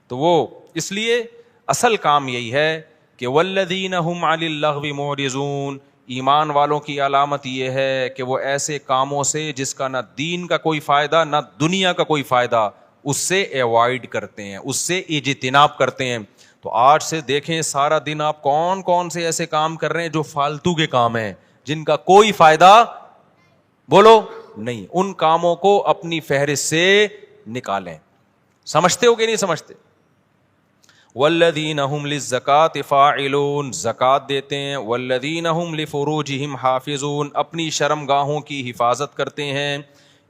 تو وہ اس لیے اصل کام یہی ہے کہ والذین هم عن اللغو معرضون، ایمان والوں کی علامت یہ ہے کہ وہ ایسے کاموں سے جس کا نہ دین کا کوئی فائدہ نہ دنیا کا کوئی فائدہ، اس سے ایوائڈ کرتے ہیں، اس سے اجتناب کرتے ہیں. تو آج سے دیکھیں سارا دن آپ کون کون سے ایسے کام کر رہے ہیں جو فالتو کے کام ہیں، جن کا کوئی فائدہ بولو نہیں. ان کاموں کو اپنی فہرست سے نکالیں. سمجھتے ہو کہ نہیں سمجھتے؟ والذین هم للزکاۃ فاعلون، زکات دیتے ہیں. والذین هم لفروجہم حافظون، اپنی شرمگاہوں کی حفاظت کرتے ہیں.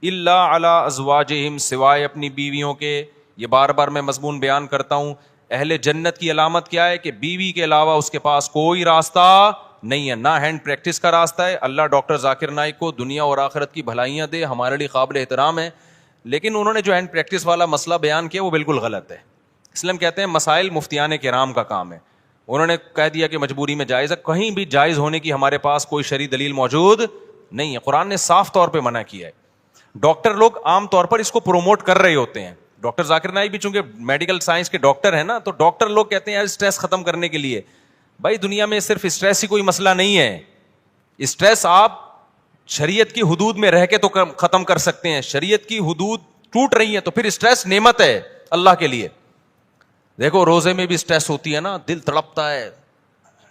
الا علی ازواجہم، سوائے اپنی بیویوں کے. یہ بار بار میں مضمون بیان کرتا ہوں. اہل جنت کی علامت کیا ہے؟ کہ بیوی کے علاوہ اس کے پاس کوئی راستہ نہیں ہے، نہ ہینڈ پریکٹس کا راستہ ہے. اللہ ڈاکٹر ذاکر نائک کو دنیا اور آخرت کی بھلائیاں دے، ہمارے لیے قابل احترام ہے، لیکن انہوں نے جو ہینڈ پریکٹس والا مسئلہ بیان کیا وہ بالکل غلط ہے. اسلام کہتے ہیں مسائل مفتیان کرام کا کام ہے. انہوں نے کہہ دیا کہ مجبوری میں جائز ہے، کہیں بھی جائز ہونے کی ہمارے پاس کوئی شرعی دلیل موجود نہیں ہے. قرآن نے صاف طور پہ منع کیا ہے. ڈاکٹر لوگ عام طور پر اس کو پروموٹ کر رہے ہوتے ہیں. ڈاکٹر ذاکر نائک بھی چونکہ میڈیکل سائنس کے ڈاکٹر ہیں نا، تو ڈاکٹر لوگ کہتے ہیں اسٹریس ختم کرنے کے لیے. بھائی دنیا میں صرف اسٹریس ہی کوئی مسئلہ نہیں ہے. اسٹریس آپ شریعت کی حدود میں رہ کے تو ختم کر سکتے ہیں. شریعت کی حدود ٹوٹ رہی ہے تو پھر اسٹریس نعمت ہے اللہ کے لیے. دیکھو روزے میں بھی اسٹریس ہوتی ہے نا، دل تڑپتا ہے،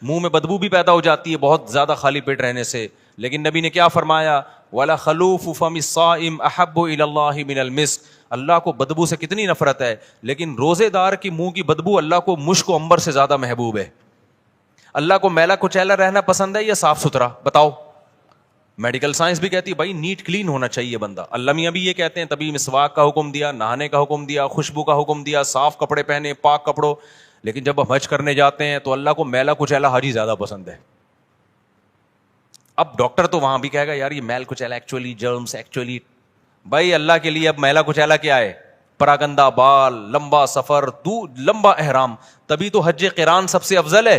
منہ میں بدبو بھی پیدا ہو جاتی ہے بہت زیادہ خالی پیٹ رہنے سے. لیکن نبی نے کیا فرمایا؟ وَلَا خَلُوفُ فَمِ الصَّائِمِ أَحَبُّ إِلَى اللَّهِ مِنَ الْمِسْكِ. اللہ کو بدبو سے کتنی نفرت ہے، لیکن روزے دار کی منہ کی بدبو اللہ کو مشک و عنبر سے زیادہ محبوب ہے. اللہ کو میلا کچیلا رہنا پسند ہے یا صاف ستھرا؟ بتاؤ. میڈیکل سائنس بھی کہتی ہے بھائی نیٹ کلین ہونا چاہیے بندہ. اللہ میاں بھی یہ کہتے ہیں، تبھی مسواک کا حکم دیا، نہانے کا حکم دیا، خوشبو کا حکم دیا، صاف کپڑے پہنے، پاک کپڑوں. لیکن جب ہم حج کرنے جاتے ہیں تو اللہ کو میلا کچیلا حاجی زیادہ پسند ہے. اب ڈاکٹر تو وہاں بھی کہے گا یار یہ میل کچیلا ایکچولی جرمس ایکچولی. بھائی اللہ کے لیے اب میلا کچیلا کیا ہے؟ پراگندہ بال، لمبا سفر، لمبا احرام. تبھی تو حج قران سب سے افضل ہے.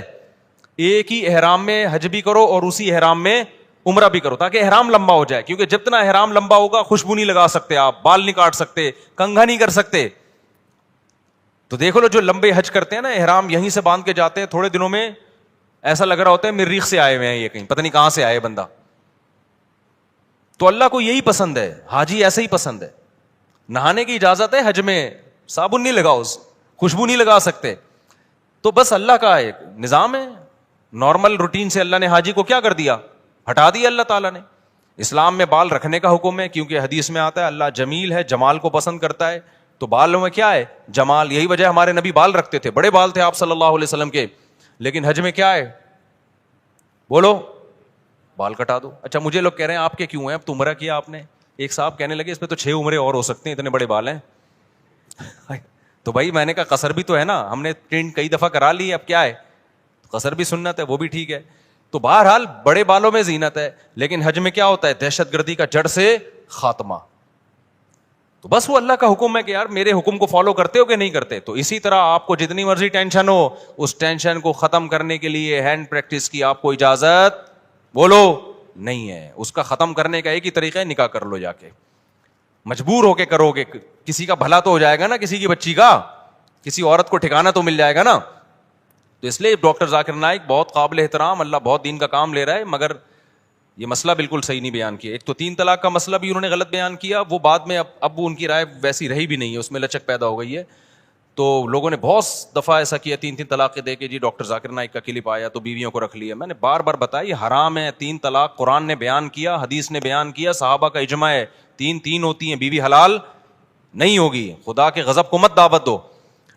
ایک ہی احرام میں حج بھی کرو اور اسی احرام میں عمرہ بھی کرو، تاکہ احرام لمبا ہو جائے. کیونکہ جتنا احرام لمبا ہوگا خوشبو نہیں لگا سکتے آپ، بال نہیں کاٹ سکتے، کنگھا نہیں کر سکتے. تو دیکھو لو جو لمبے حج کرتے ہیں نا، احرام یہیں سے باندھ کے جاتے ہیں، تھوڑے دنوں میں ایسا لگ رہا ہوتا ہے مریخ سے آئے ہوئے ہیں، یہ کہیں پتہ نہیں کہاں سے آئے بندہ. تو اللہ کو یہی پسند ہے، حاجی ایسے ہی پسند ہے. نہانے کی اجازت ہے حج میں، صابن نہیں لگاؤ، خوشبو نہیں لگا سکتے. تو بس اللہ کا ایک نظام ہے، نارمل روٹین سے اللہ نے حاجی کو کیا کر دیا؟ ہٹا دیا اللہ تعالیٰ نے. اسلام میں بال رکھنے کا حکم ہے، کیونکہ حدیث میں آتا ہے اللہ جمیل ہے، جمال کو پسند کرتا ہے. تو بالوں میں کیا ہے؟ جمال. یہی وجہ ہمارے نبی بال رکھتے تھے، بڑے بال تھے آپ صلی اللہ علیہ وسلم کے. لیکن حج میں کیا ہے؟ بولو، بال کٹا دو. اچھا مجھے لوگ کہہ رہے ہیں آپ کے کیوں ہیں؟ اب تو عمرہ کیا آپ نے. ایک صاحب کہنے لگے اس پہ تو 6 عمرے اور ہو سکتے ہیں، اتنے بڑے بال ہیں. تو بھائی میں نے کہا قصر بھی تو ہے نا، ہم نے کئی دفعہ کرا لی، اب کیا ہے؟ قصر بھی سنت ہے، وہ بھی ٹھیک ہے. تو بہرحال بڑے بالوں میں زینت ہے، لیکن حج میں کیا ہوتا ہے؟ دہشت گردی کا جڑ سے خاتمہ. تو بس وہ اللہ کا حکم ہے کہ یار میرے حکم کو فالو کرتے ہو کہ نہیں کرتے. تو اسی طرح آپ کو جتنی مرضی ٹینشن ہو، اس ٹینشن کو ختم کرنے کے لیے ہینڈ پریکٹس کی آپ کو اجازت بولو نہیں ہے. اس کا ختم کرنے کا ایک ہی طریقہ ہے، نکاح کر لو جا کے. مجبور ہو کے کرو گے، کسی کا بھلا تو ہو جائے گا نا، کسی کی بچی کا، کسی عورت کو ٹھکانا تو مل جائے گا نا. تو اس لیے ڈاکٹر ذاکر نائک بہت قابل احترام، اللہ بہت دین کا کام لے رہا ہے، مگر یہ مسئلہ بالکل صحیح نہیں بیان کیا. ایک تو 3 طلاق کا مسئلہ بھی انہوں نے غلط بیان کیا، وہ بعد میں اب ان کی رائے ویسی رہی بھی نہیں ہے، اس میں لچک پیدا ہو گئی ہے. تو لوگوں نے بہت دفعہ ایسا کیا، 3 طلاقیں دے کے جی ڈاکٹر ذاکر نائک کا کلپ آیا تو بیویوں کو رکھ لیا. میں نے بار بار بتایا یہ حرام ہے. 3 طلاق قرآن نے بیان کیا، حدیث نے بیان کیا، صحابہ کا اجماع ہے. 3 ہوتی ہیں، بیوی حلال نہیں ہوگی. خدا کے غضب کو مت دعوت دو.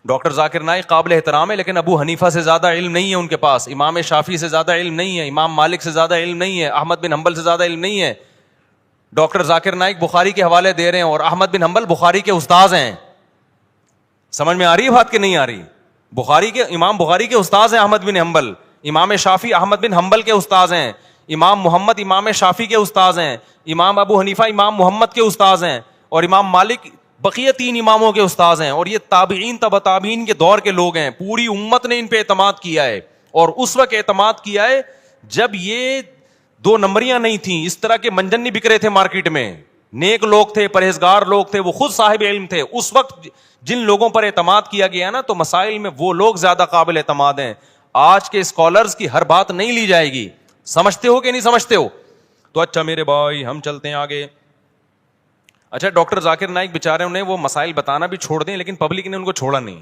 ڈاکٹر ذاکر نائک قابل احترام ہے، لیکن ابو حنیفہ سے زیادہ علم نہیں ہے ان کے پاس، امام شافعی سے زیادہ علم نہیں ہے، امام مالک سے زیادہ علم نہیں ہے، احمد بن حنبل سے زیادہ علم نہیں ہے. ڈاکٹر ذاکر نائک بخاری کے حوالے دے رہے ہیں اور احمد بن حنبل بخاری کے استاذ ہیں. سمجھ میں آ رہی ہے بات کہ نہیں آ رہی؟ امام بخاری کے استاذ ہیں احمد بن حنبل، امام شافعی احمد بن حنبل کے استاذ ہیں، امام محمد امام شافعی کے استاذ ہیں، امام ابو حنیفہ امام محمد کے استاذ ہیں، اور امام مالک بقیہ 3 اماموں کے استاذ ہیں. اور یہ تابعین تبع تابعین کے دور کے لوگ ہیں. پوری امت نے ان پہ اعتماد کیا ہے، اور اس وقت اعتماد کیا ہے جب یہ 2 نمبریاں نہیں تھیں، اس طرح کے منجن نہیں بک رہے تھے مارکیٹ میں. نیک لوگ تھے، پرہیزگار لوگ تھے، وہ خود صاحب علم تھے. اس وقت جن لوگوں پر اعتماد کیا گیا نا, تو مسائل میں وہ لوگ زیادہ قابل اعتماد ہیں. آج کے اسکالرز کی ہر بات نہیں لی جائے گی. سمجھتے ہو کہ نہیں سمجھتے ہو؟ تو اچھا میرے بھائی ہم چلتے ہیں آگے. اچھا ڈاکٹر ذاکر نائک بیچارے, انہیں وہ مسائل بتانا بھی چھوڑ دیں, لیکن پبلک نے ان کو چھوڑا نہیں.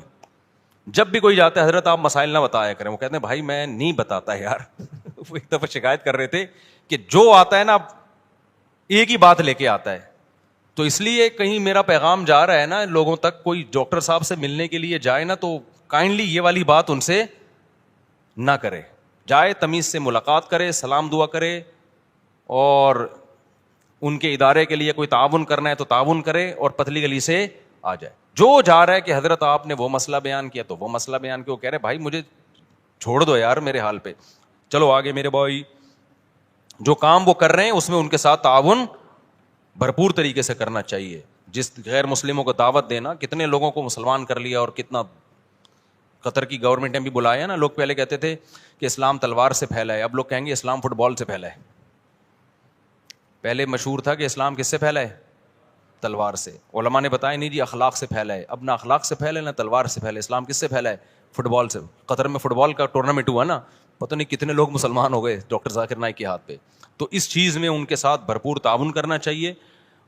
جب بھی کوئی جاتا ہے حضرت آپ مسائل نہ بتایا کریں, وہ کہتے ہیں بھائی میں نہیں بتاتا یار. وہ ایک دفعہ شکایت کر رہے تھے کہ جو آتا ہے نا ایک ہی بات لے کے آتا ہے. تو اس لیے کہیں میرا پیغام جا رہا ہے نا لوگوں تک, کوئی ڈاکٹر صاحب سے ملنے کے لیے جائے نا تو کائنڈلی یہ والی بات ان سے نہ کرے. جائے تمیز سے ملاقات کرے, سلام دعا کرے, اور ان کے ادارے کے لیے کوئی تعاون کرنا ہے تو تعاون کرے, اور پتلی گلی سے آ جائے. جو جا رہا ہے کہ حضرت آپ نے وہ مسئلہ بیان کیا تو وہ مسئلہ بیان کیا, وہ کہہ رہے بھائی مجھے چھوڑ دو یار میرے حال پہ. چلو آگے میرے بھائی, جو کام وہ کر رہے ہیں اس میں ان کے ساتھ تعاون بھرپور طریقے سے کرنا چاہیے. جس غیر مسلموں کو دعوت دینا, کتنے لوگوں کو مسلمان کر لیا, اور کتنا قطر کی گورنمنٹ نے بھی بلایا نا. لوگ پہلے کہتے تھے کہ اسلام تلوار سے پھیلا ہے, اب لوگ کہیں گے اسلام فٹ بال سے پھیلا ہے. پہلے مشہور تھا کہ اسلام کس سے پھیلا ہے؟ تلوار سے. علماء نے بتایا نہیں جی اخلاق سے پھیلا ہے. اب نہ اخلاق سے پھیلا ہے نہ تلوار سے پھیلا ہے. اسلام کس سے پھیلا ہے؟ فٹ بال سے. قطر میں فٹ بال کا ٹورنامنٹ ہوا نا, پتہ نہیں کتنے لوگ مسلمان ہو گئے ڈاکٹر ذاکر نائک کے ہاتھ پہ. تو اس چیز میں ان کے ساتھ بھرپور تعاون کرنا چاہیے,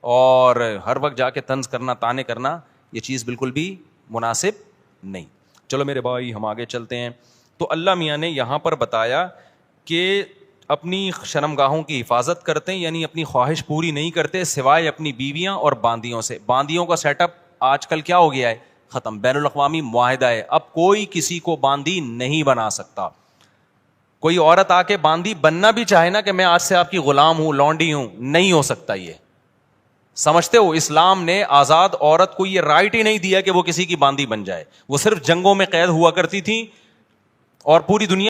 اور ہر وقت جا کے طنز کرنا, تانے کرنا, یہ چیز بالکل بھی مناسب نہیں. چلو میرے بھائی ہم آگے چلتے ہیں. تو اللہ میاں نے یہاں پر بتایا کہ اپنی شرمگاہوں کی حفاظت کرتے ہیں, یعنی اپنی خواہش پوری نہیں کرتے سوائے اپنی بیویاں اور باندیوں سے. باندیوں کا سیٹ اپ آج کل کیا ہو گیا ہے؟ ختم. بین الاقوامی معاہدہ ہے, اب کوئی کسی کو باندی نہیں بنا سکتا. کوئی عورت آ کے باندی بننا بھی چاہے نا کہ میں آج سے آپ کی غلام ہوں, لونڈی ہوں, نہیں ہو سکتا. یہ سمجھتے ہو اسلام نے آزاد عورت کو یہ رائٹ ہی نہیں دیا کہ وہ کسی کی باندی بن جائے. وہ صرف جنگوں میں قید ہوا کرتی تھی, اور پوری دنیا